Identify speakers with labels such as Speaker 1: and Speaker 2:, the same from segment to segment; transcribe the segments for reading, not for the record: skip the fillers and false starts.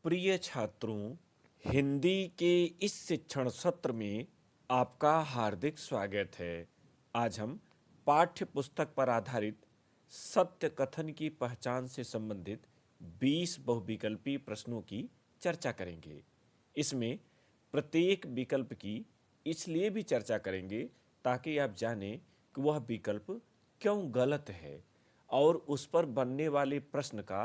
Speaker 1: प्रिय छात्रों, हिंदी के इस शिक्षण सत्र में आपका हार्दिक स्वागत है। आज हम पाठ्य पुस्तक पर आधारित सत्य कथन की पहचान से संबंधित 20 बहुविकल्पी प्रश्नों की चर्चा करेंगे। इसमें प्रत्येक विकल्प की इसलिए भी चर्चा करेंगे ताकि आप जानें कि वह विकल्प क्यों गलत है और उस पर बनने वाले प्रश्न का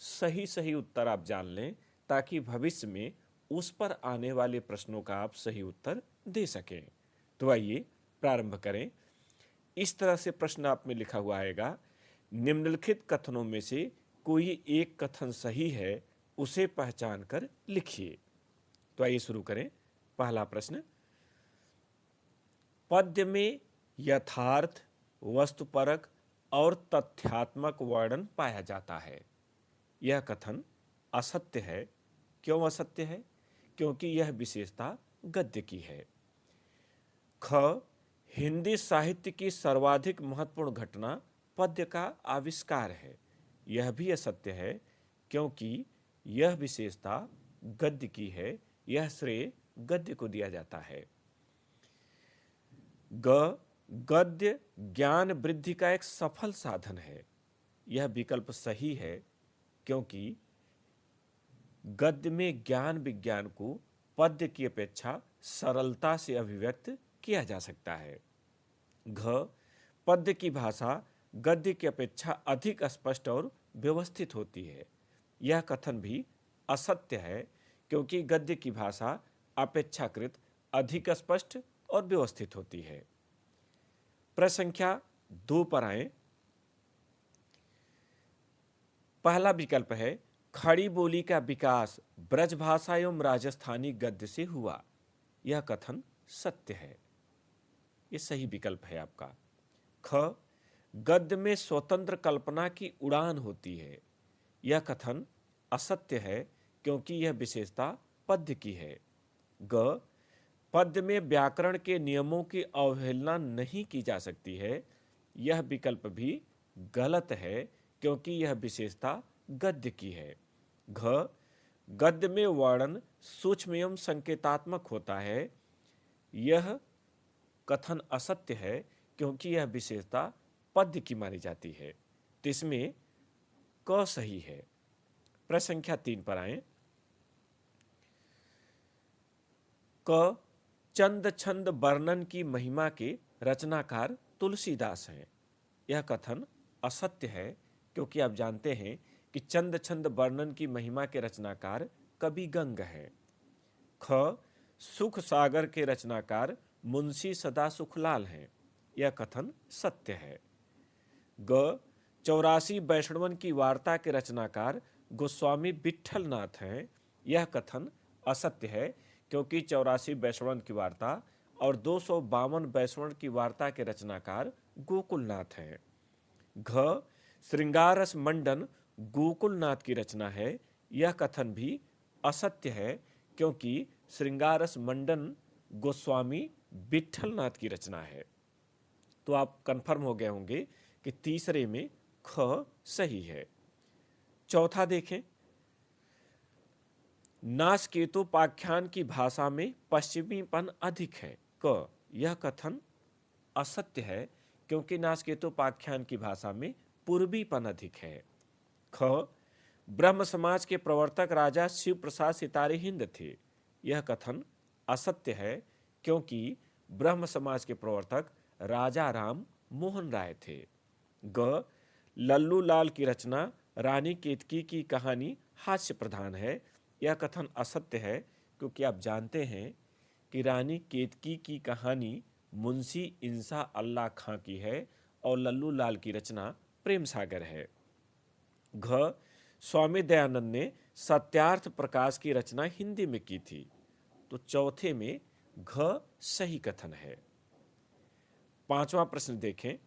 Speaker 1: सही सही उत्तर आप जान लें, ताकि भविष्य में उस पर आने वाले प्रश्नों का आप सही उत्तर दे सकें। तो आइए प्रारंभ करें। इस तरह से प्रश्न आप में लिखा हुआ आएगा, निम्नलिखित कथनों में से कोई एक कथन सही है, उसे पहचान कर लिखिए। तो आइए शुरू करें। पहला प्रश्न, पद्य में यथार्थ, वस्तुपरक और तथ्यात्मक वर्णन पाया जाता है। यह कथन असत्य है। क्यों असत्य है? क्योंकि यह विशेषता गद्य की है। ख, हिंदी साहित्य की सर्वाधिक महत्वपूर्ण घटना पद्य का आविष्कार है। यह भी असत्य है, क्योंकि यह विशेषता गद्य की है। यह श्रेय गद्य को दिया जाता है। ग, गद्य ज्ञान वृद्धि का एक सफल साधन है। यह विकल्प सही है, क्योंकि गद्य में ज्ञान विज्ञान को पद्य की अपेक्षा सरलता से अभिव्यक्त किया जा सकता है। घ, पद्य की भाषा गद्य की अपेक्षा अधिक स्पष्ट और व्यवस्थित होती है। यह कथन भी असत्य है, क्योंकि गद्य की भाषा अपेक्षाकृत अधिक स्पष्ट और व्यवस्थित होती है। प्रश्न संख्या 2 पर आए। पहला विकल्प है, खड़ी बोली का विकास ब्रजभाषा एवं राजस्थानी गद्य से हुआ। यह कथन सत्य है। यह सही विकल्प है आपका। ख, गद्य में स्वतंत्र कल्पना की उड़ान होती है। यह कथन असत्य है, क्योंकि यह विशेषता पद्य की है। ग, पद्य में व्याकरण के नियमों की अवहेलना नहीं की जा सकती है। यह विकल्प भी गलत है, क्योंकि यह विशेषता गद्य की है। घ, गद्य में वर्णन सूक्ष्म एवं संकेतात्मक होता है। यह कथन असत्य है, क्योंकि यह विशेषता पद्य की मानी जाती है। तो इसमें क सही है। प्रश्न संख्या 3 पर आए। क, चंद छंद वर्णन की महिमा के रचनाकार तुलसीदास हैं। यह कथन असत्य है, क्योंकि आप जानते हैं कि चंद छंद वर्णन की महिमा के रचनाकार कवि गंग हैं। ख, सुख सागर के रचनाकार मुंशी सदा सुखलाल हैं। यह कथन सत्य है। ग, 84 वैष्णवन की वार्ता के रचनाकार गोस्वामी विट्ठलनाथ हैं। यह कथन असत्य है, क्योंकि 84 वैष्णवन की वार्ता और 252 वैष्णवन की वार्ता के रचनाकार गोकुलनाथ हैं। घ, श्रृंगारस मंडन गोकुलनाथ की रचना है। यह कथन भी असत्य है, क्योंकि श्रृंगारस मंडन गोस्वामी विट्ठलनाथ की रचना है। तो आप कंफर्म हो गए होंगे कि तीसरे में ख सही है। चौथा देखें, नासकेतोपाख्यान की भाषा में पश्चिमीपन अधिक है। क, यह कथन असत्य है, क्योंकि नासकेतोपाख्यान की भाषा में पूर्वीपन अधिक है। ख, ब्रह्म समाज के प्रवर्तक राजा शिव प्रसाद सितारे हिंद थे। यह कथन असत्य है, क्योंकि ब्रह्म समाज के प्रवर्तक राजा राम मोहन राय थे। ग, लल्लू लाल की रचना रानी केतकी की कहानी हास्य प्रधान है। यह कथन असत्य है, क्योंकि आप जानते हैं कि रानी केतकी की कहानी मुंशी इंसा अल्लाह खां की है और लल्लू लाल की रचना प्रेम सागर है। घ, स्वामी दयानंद ने सत्यार्थ प्रकाश की रचना हिंदी में की थी। तो चौथे में घ सही कथन है। पांचवा प्रश्न देखें।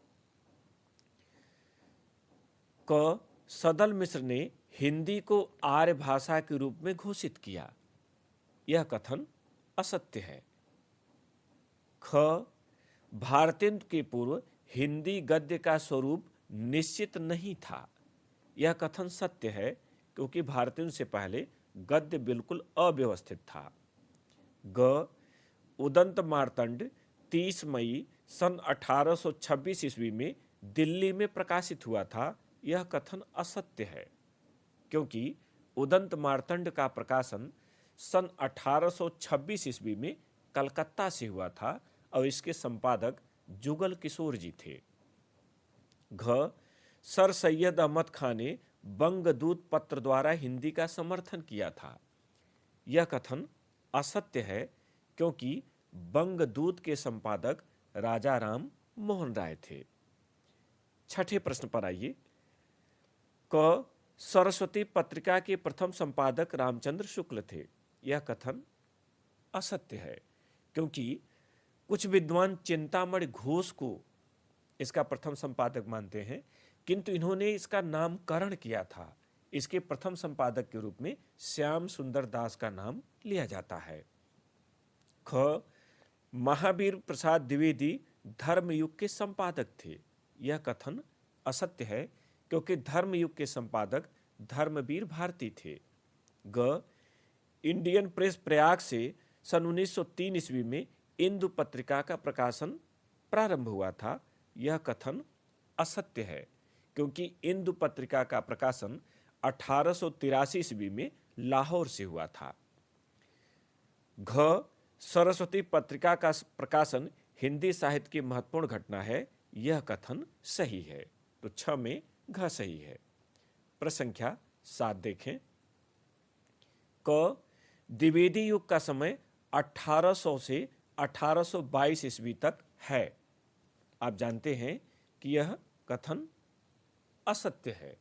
Speaker 1: क, सदल मिश्र ने हिंदी को आर्य भाषा के रूप में घोषित किया। यह कथन असत्य है। ख, भारतेंदु के पूर्व हिंदी गद्य का स्वरूप निश्चित नहीं था। यह कथन सत्य है, क्योंकि भारतेंदु से पहले गद्य बिल्कुल अव्यवस्थित था। ग उदंत मार्तंड 30 मई सन 1826 ईस्वी में दिल्ली में प्रकाशित हुआ था। यह कथन असत्य है, क्योंकि उदंत मार्तंड का प्रकाशन सन 1826 ईस्वी में कलकत्ता से हुआ था और इसके संपादक जुगल किशोर जी थे। घ सर सैयद अहमद खान ने बंगदूत पत्र द्वारा हिंदी का समर्थन किया था। यह कथन असत्य है, क्योंकि बंगदूत के संपादक राजा राम मोहन राय थे। छठे प्रश्न पर आइए। क सरस्वती पत्रिका के प्रथम संपादक रामचंद्र शुक्ल थे। यह कथन असत्य है, क्योंकि कुछ विद्वान चिंतामणि घोष को इसका प्रथम संपादक मानते हैं, किंतु इन्होंने इसका नामकरण किया था। इसके प्रथम संपादक के रूप में श्याम सुंदर दास का नाम लिया जाता है। ख महावीर प्रसाद द्विवेदी धर्मयुग के संपादक थे। यह कथन असत्य है, क्योंकि धर्मयुग के संपादक धर्मवीर भारती थे। ग इंडियन प्रेस प्रयाग से सन 1903 ईस्वी में इंदु पत्रिका का प्रकाशन प्रारंभ हुआ था। यह कथन असत्य है, क्योंकि इंदु पत्रिका का प्रकाशन 1883 ईस्वी में लाहौर से हुआ था। घ सरस्वती पत्रिका का प्रकाशन हिंदी साहित्य की महत्वपूर्ण घटना है। यह कथन सही है, तो 6 में घ सही है। प्रश्न संख्या 7 देखें। क द्विवेदी युग का समय 1800 से 1822 ईस्वी तक है। आप जानते हैं कि यह कथन असत्य है,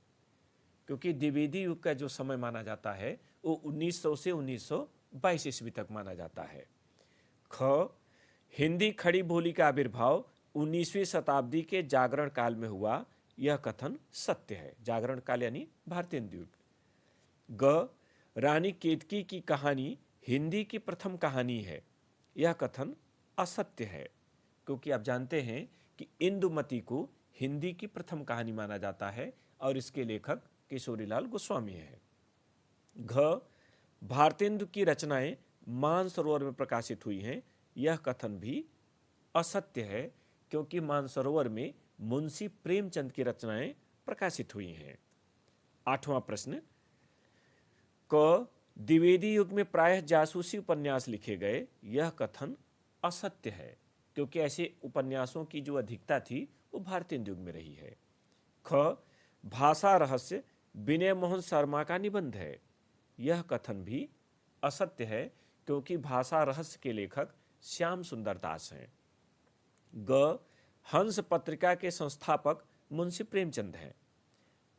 Speaker 1: क्योंकि द्विवेदी युग का जो समय माना जाता है वो 1900 से 1922 ईस्वी तक माना जाता है। ख हिंदी खड़ी बोली का आविर्भाव 19वीं शताब्दी के जागरण काल में हुआ। यह कथन सत्य है। जागरण काल यानी भारतीय युग। ग रानी केतकी की कहानी हिंदी की प्रथम कहानी है। यह कथन असत्य है, क्योंकि आप जानते हैं कि इंदुमती को हिंदी की प्रथम कहानी माना जाता है और इसके लेखक किशोरीलाल गोस्वामी हैं। घ भारतेंदु की रचनाएं मानसरोवर में प्रकाशित हुई हैं। यह कथन भी असत्य है, क्योंकि मानसरोवर में मुंशी प्रेमचंद की रचनाएं प्रकाशित हुई हैं। 8वां प्रश्न। क द्विवेदी युग में प्रायः जासूसी उपन्यास लिखे गए। यह कथन असत्य है, क्योंकि ऐसे उपन्यासों की जो अधिकता थी वो भारतीय युग में रही है। ख भाषा रहस्य विनय मोहन शर्मा का निबंध है। यह कथन भी असत्य है, क्योंकि भाषा रहस्य के लेखक श्याम सुंदर दास हैं। ग हंस पत्रिका के संस्थापक मुंशी प्रेमचंद हैं।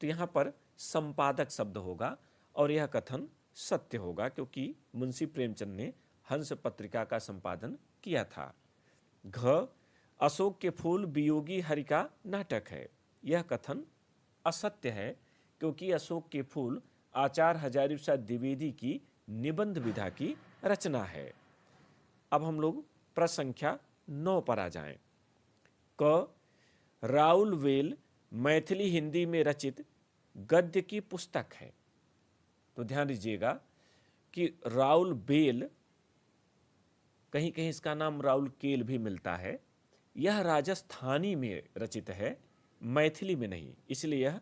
Speaker 1: तो यहाँ पर संपादक शब्द होगा और यह कथन सत्य होगा, क्योंकि मुंशी प्रेमचंद ने हंस पत्रिका का संपादन किया था। घ अशोक के फूल वियोगी हरि का नाटक है। यह कथन असत्य है, क्योंकि अशोक के फूल आचार्य हजारी प्रसाद द्विवेदी की निबंध विधा की रचना है। अब हम लोग प्रश्न संख्या 9 पर आ जाएं। क राउल वेल मैथिली हिंदी में रचित गद्य की पुस्तक है। तो ध्यान दीजिएगा कि राउल बेल, कहीं कहीं इसका नाम राउल केल भी मिलता है। यह राजस्थानी में रचित है, मैथिली में नहीं, इसलिए यह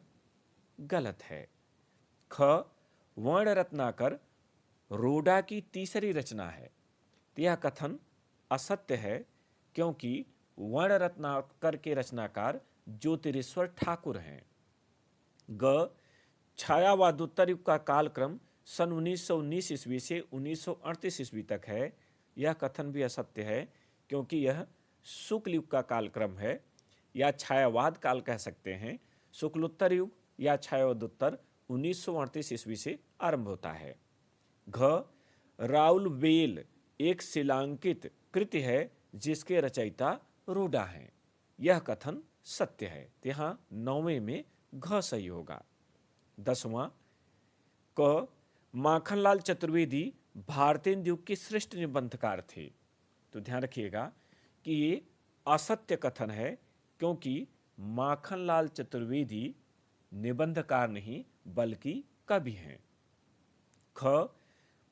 Speaker 1: गलत है। ख वर्ण रत्नाकर रोडा की तीसरी रचना है। तो यह कथन असत्य है, क्योंकि वर्ण रत्नाकर के रचनाकार ज्योतिरीश्वर ठाकुर हैं। ग छायावादोत्तर युग का कालक्रम सन 1919 ईस्वी से 1938 ईस्वी तक है। यह कथन भी असत्य है, क्योंकि यह शुक्ल युग का कालक्रम है, या छायावाद काल कह सकते हैं। शुक्लोत्तर युग या छायावादोत्तर 1938 ईस्वी से आरंभ होता है। घ राउल बेल एक शिलांकित कृति है, जिसके रचयिता रोडा हैं। यह कथन सत्य है। तो यहाँ 9वें में घ सही होगा। 10वां। क माखनलाल चतुर्वेदी भारतीय युग के श्रेष्ठ निबंधकार थे। तो ध्यान रखिएगा कि ये असत्य कथन है, क्योंकि माखनलाल चतुर्वेदी निबंधकार नहीं बल्कि कवि हैं। ख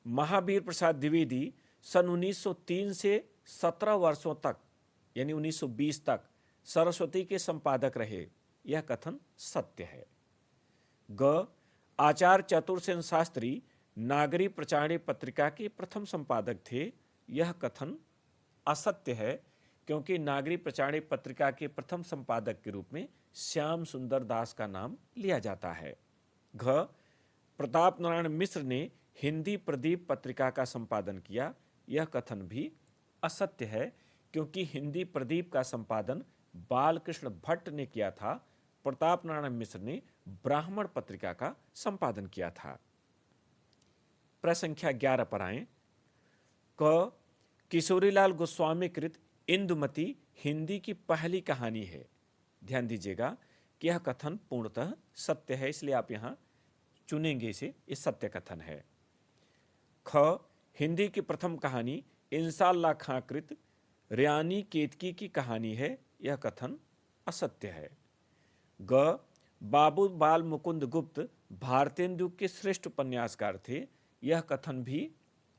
Speaker 1: महावीर प्रसाद द्विवेदी सन 1903 से 17 वर्षों तक यानी 1920 तक सरस्वती के संपादक रहे, यह कथन सत्य है। ग आचार्य चतुरसेन शास्त्री नागरी प्रचारणी पत्रिका के प्रथम संपादक थे, यह कथन असत्य है, क्योंकि नागरी प्रचारणी पत्रिका के प्रथम संपादक के रूप में श्याम सुंदर दास का नाम लिया जाता है। घ प्रताप नारायण मिश्र ने हिंदी प्रदीप पत्रिका का संपादन किया, यह कथन भी असत्य है, क्योंकि हिंदी प्रदीप का संपादन बालकृष्ण भट्ट ने किया था। प्रताप नारायण मिश्र ने ब्राह्मण पत्रिका का संपादन किया था। प्रश्न संख्या 11 पर आए। क किशोरीलाल गोस्वामी कृत इंदुमती हिंदी की पहली कहानी है। ध्यान दीजिएगा कि यह कथन पूर्णतः सत्य है, इसलिए आप यहां चुनेंगे इसे, ये सत्य कथन है। ख हिंदी की प्रथम कहानी इंसाल्लाह खां कृत रियानी केतकी की कहानी है, यह कथन असत्य है। ग बाबू बाल मुकुंद गुप्त भारतेंदु के श्रेष्ठ उपन्यासकार थे, यह कथन भी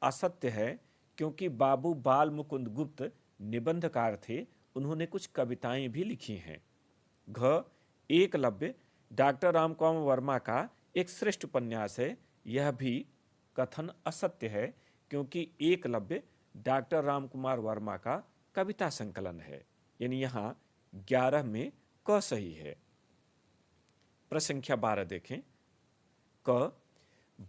Speaker 1: असत्य है, क्योंकि बाबू बाल मुकुंद गुप्त निबंधकार थे, उन्होंने कुछ कविताएं भी लिखी हैं। घ एकलव्य डॉक्टर रामकुमार वर्मा का एक श्रेष्ठ उपन्यास है, यह भी कथन असत्य है, क्योंकि एकलव्य डॉक्टर रामकुमार वर्मा का कविता संकलन है, यानी यहाँ 11 में क सही है। प्रश्न संख्या 12 देखें। क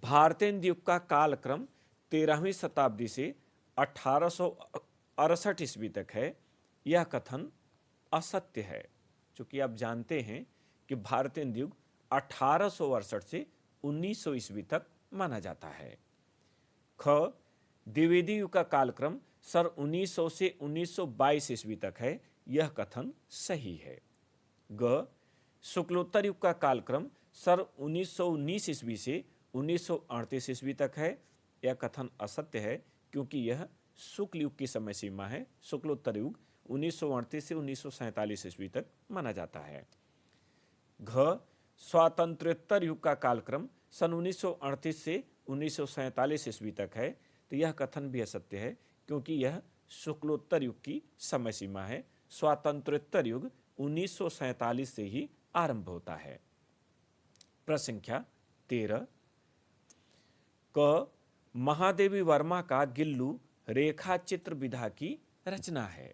Speaker 1: भारतेंदु युग का कालक्रम 13वीं शताब्दी से 1868 ईस्वी तक है, यह कथन असत्य है, क्योंकि आप जानते हैं कि भारतेंदु युग 1868 से 1900 ईस्वी तक माना जाता है। ख द्विवेदी युग का कालक्रम सन 1900 से 1922 ईस्वी तक है, यह कथन सही है। ग शुक्लोत्तर युग का कालक्रम सन 1919 ईस्वी से 1938 ईस्वी तक है, यह कथन असत्य है, क्योंकि यह शुक्ल युग की समय सीमा है। शुक्लोत्तर युग 1938 से 1947 ईस्वी तक माना जाता है। घ स्वातंत्र्योत्तर युग का कालक्रम सन 1938 से 1947 ईस्वी तक है, तो यह कथन भी असत्य है, क्योंकि यह शुक्लोत्तर युग की समय सीमा है। स्वातंत्र्योत्तर युग 1947 से ही आरंभ होता है। प्रश्न संख्या 13। क महादेवी वर्मा का गिल्लू रेखा चित्र विधा की रचना है।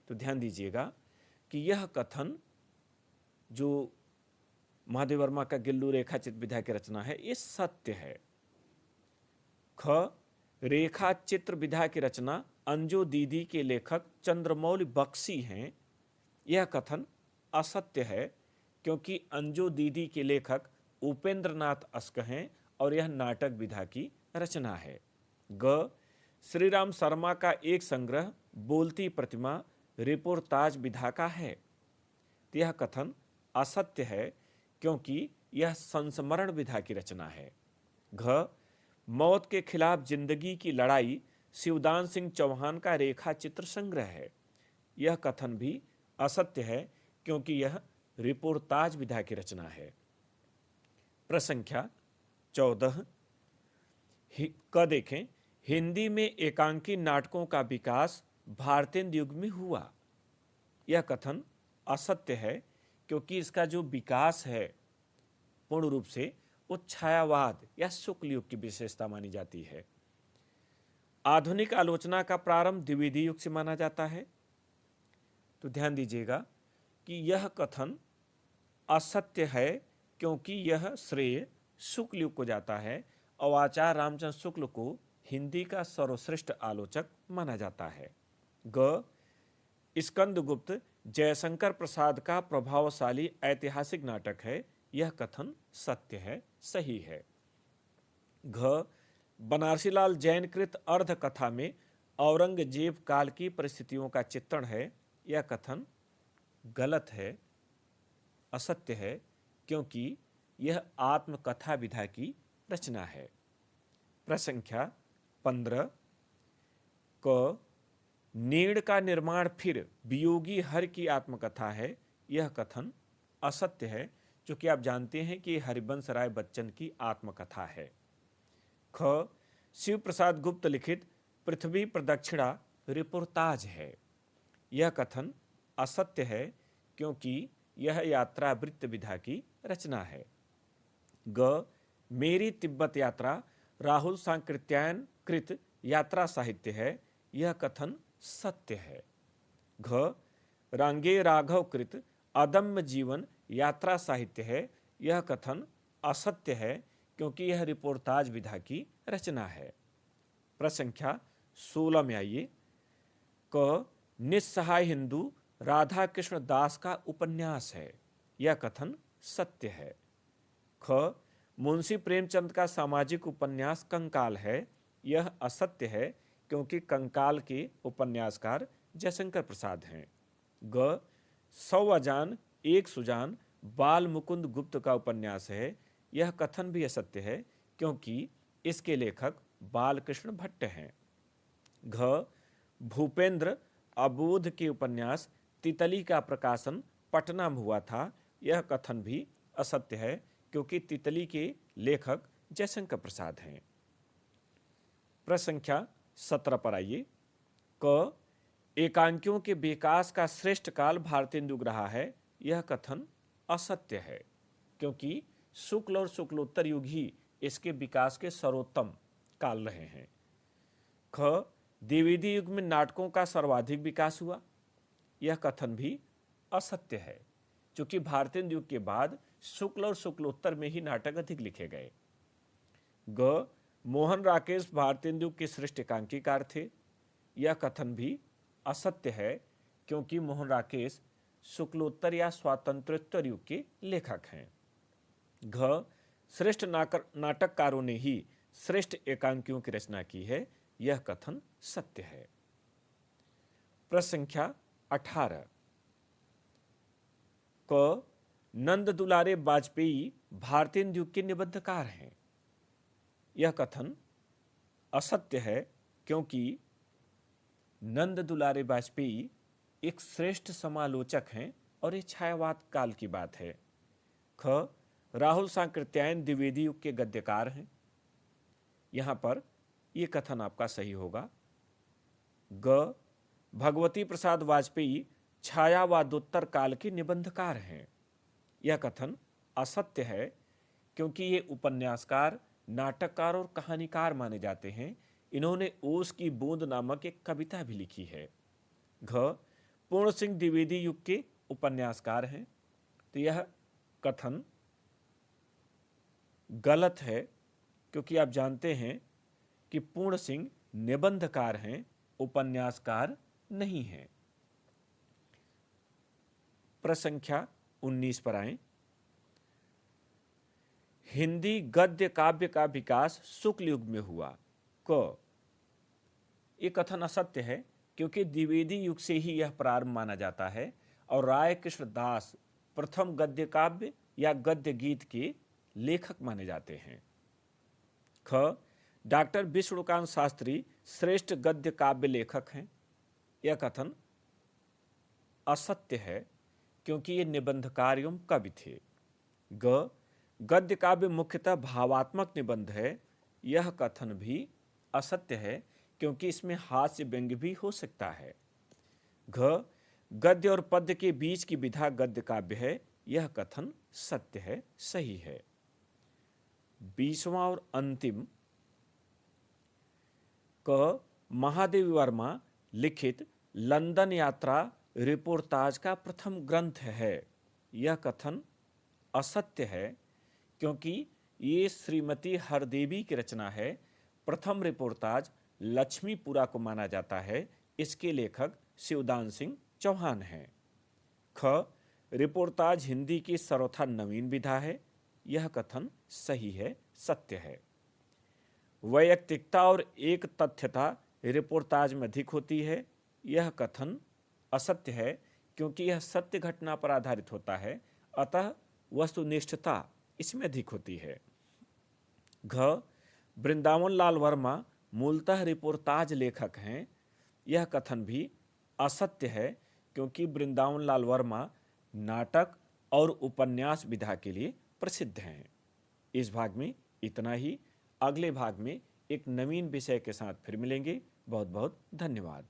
Speaker 1: तो ध्यान दीजिएगा कि यह कथन जो महादेव वर्मा का गिल्लू रेखा चित्र विधा की रचना है, ये सत्य है। ख रेखा चित्र विधा की रचना अंजो दीदी के लेखक चंद्रमौली बख्शी हैं, यह कथन असत्य है, क्योंकि अंजो दीदी के लेखक उपेंद्रनाथ अस्क हैं और यह नाटक विधा की रचना है। ग श्री राम शर्मा का एक संग्रह बोलती प्रतिमा रिपोर्ताज विधा का है, यह कथन असत्य है, क्योंकि यह संस्मरण विधा की रचना है। घ मौत के खिलाफ जिंदगी की लड़ाई शिवदान सिंह चौहान का रेखा चित्र संग्रह है, यह कथन भी असत्य है, क्योंकि यह रिपोर्ताज विधा की रचना है। प्रश्न संख्या 14 क देखें। हिंदी में एकांकी नाटकों का विकास भारतेंदु युग में हुआ, यह कथन असत्य है, क्योंकि इसका जो विकास है पूर्ण रूप से वो छायावाद या शुक्ल युग की विशेषता मानी जाती है। आधुनिक आलोचना का प्रारंभ द्विवेदी युग से माना जाता है। तो ध्यान दीजिएगा कि यह कथन असत्य है, क्योंकि यह श्रेय शुक्ल युग को जाता है और आचार्य रामचंद्र शुक्ल को हिंदी का सर्वश्रेष्ठ आलोचक माना जाता है। ग स्कंदगुप्त जयशंकर प्रसाद का प्रभावशाली ऐतिहासिक नाटक है, यह कथन सत्य है, सही है। घ बनारसीलाल जैन कृत अर्ध कथा में औरंगजेब काल की परिस्थितियों का चित्रण है, यह कथन गलत है, असत्य है, क्योंकि यह आत्मकथा विधा की रचना है। प्रश्न संख्या 15 क नीड़ का निर्माण फिर वियोगी हर की आत्मकथा है, यह कथन असत्य है, क्योंकि आप जानते हैं कि हरिवंश राय बच्चन की आत्मकथा है। ख शिव प्रसाद गुप्त लिखित पृथ्वी प्रदक्षिणा रिपोर्टाज है। यह कथन असत्य है क्योंकि यह यात्रा वृत्त विधा की रचना है। ग मेरी तिब्बत यात्रा राहुल सांकृत्यायन कृत यात्रा साहित्य है। यह कथन सत्य है। घ रांगे राघव कृत अदम्य जीवन यात्रा साहित्य है। यह कथन असत्य है क्योंकि यह रिपोर्टाज विधा की रचना है। प्रश्न संख्या 16 में आइए। क निस्सहाय हिंदू राधा कृष्ण दास का उपन्यास है। यह कथन सत्य है। ख मुंशी प्रेमचंद का सामाजिक उपन्यास कंकाल है। यह असत्य है क्योंकि कंकाल के उपन्यासकार जयशंकर प्रसाद हैं। ग 100 अजान एक सुजान बाल मुकुंद गुप्त का उपन्यास है। यह कथन भी असत्य है क्योंकि इसके लेखक बालकृष्ण भट्ट हैं। घ भूपेंद्र अबोध के उपन्यास तितली का प्रकाशन पटना में हुआ था। यह कथन भी असत्य है क्योंकि तितली के लेखक जयशंकर प्रसाद हैं। प्रश्न संख्या 17 पर आइए। क एकांकियों के विकास का श्रेष्ठ काल भारतेंदु रहा है। यह कथन असत्य है क्योंकि शुक्ल और शुक्लोत्तर युग ही इसके विकास के सर्वोत्तम काल रहे हैं। ख द्विवेदी युग में नाटकों का सर्वाधिक विकास हुआ। यह कथन भी असत्य है क्योंकि भारतेंदु युग के बाद शुक्ल और शुक्लोत्तर में ही नाटक अधिक लिखे गए। ग मोहन राकेश भारतेंदु युग के श्रेष्ठ एकांकीकार थे। यह कथन भी असत्य है क्योंकि मोहन राकेश शुक्लोत्तर या स्वातंत्रोत्तर युग के लेखक हैं। घ श्रेष्ठ नाटककारों ने ही श्रेष्ठ एकांकियों की रचना की है। यह कथन सत्य है। प्रश्न संख्या 18। क नंद दुलारे वाजपेयी भारतेंदु युग के निबंधकार हैं। यह कथन असत्य है क्योंकि नंद दुलारे वाजपेयी एक श्रेष्ठ समालोचक हैं और ये छायावाद काल की बात है। ख राहुल सांकृत्यायन द्विवेदी युग के गद्यकार हैं। यहां पर यह कथन आपका सही होगा। ग भगवती प्रसाद वाजपेयी छायावादोत्तर काल के निबंधकार हैं। यह कथन असत्य है क्योंकि ये उपन्यासकार, नाटककार और कहानीकार माने जाते हैं। इन्होंने ओस की बूंद नामक एक कविता भी लिखी है। घ पूर्ण सिंह द्विवेदी युग के उपन्यासकार हैं। तो यह कथन गलत है क्योंकि आप जानते हैं कि पूर्ण सिंह निबंधकार हैं, उपन्यासकार नहीं हैं। प्रश्न संख्या 19 पर आएं। हिंदी गद्य काव्य का विकास शुक्ल युग में हुआ। क यह कथन असत्य है क्योंकि द्विवेदी युग से ही यह प्रारंभ माना जाता है और राय कृष्ण दास प्रथम गद्य काव्य या गद्य गीत के लेखक माने जाते हैं। ख डॉक्टर विष्णुकांत शास्त्री श्रेष्ठ गद्य काव्य लेखक हैं। यह कथन असत्य है क्योंकि ये निबंधकार एवं कवि थे। ग गद्य काव्य मुख्यतः भावात्मक निबंध है। यह कथन भी असत्य है क्योंकि इसमें हास्य व्यंग्य भी हो सकता है। घ गद्य और पद्य के बीच की विधा गद्य काव्य है। यह कथन सत्य है, सही है। 20वां और अंतिम। क महादेव वर्मा लिखित लंदन यात्रा रिपोर्टाज का प्रथम ग्रंथ है। यह कथन असत्य है क्योंकि ये श्रीमती हरदेवी की रचना है। प्रथम रिपोर्टाज लक्ष्मीपुरा को माना जाता है। इसके लेखक शिवदान सिंह चौहान हैं। ख रिपोर्टाज हिंदी की सर्वथा नवीन विधा है। यह कथन सही है, सत्य है। वैयक्तिकता और एक तथ्यता रिपोर्टाज में अधिक होती है। यह कथन असत्य है क्योंकि यह सत्य घटना पर आधारित होता है, अतः वस्तुनिष्ठता इसमें अधिक होती है। घ वृंदावन लाल वर्मा मूलतः रिपोर्टाज लेखक हैं। यह कथन भी असत्य है क्योंकि वृंदावन लाल वर्मा नाटक और उपन्यास विधा के लिए प्रसिद्ध हैं। इस भाग में इतना ही। अगले भाग में एक नवीन विषय के साथ फिर मिलेंगे। बहुत बहुत धन्यवाद।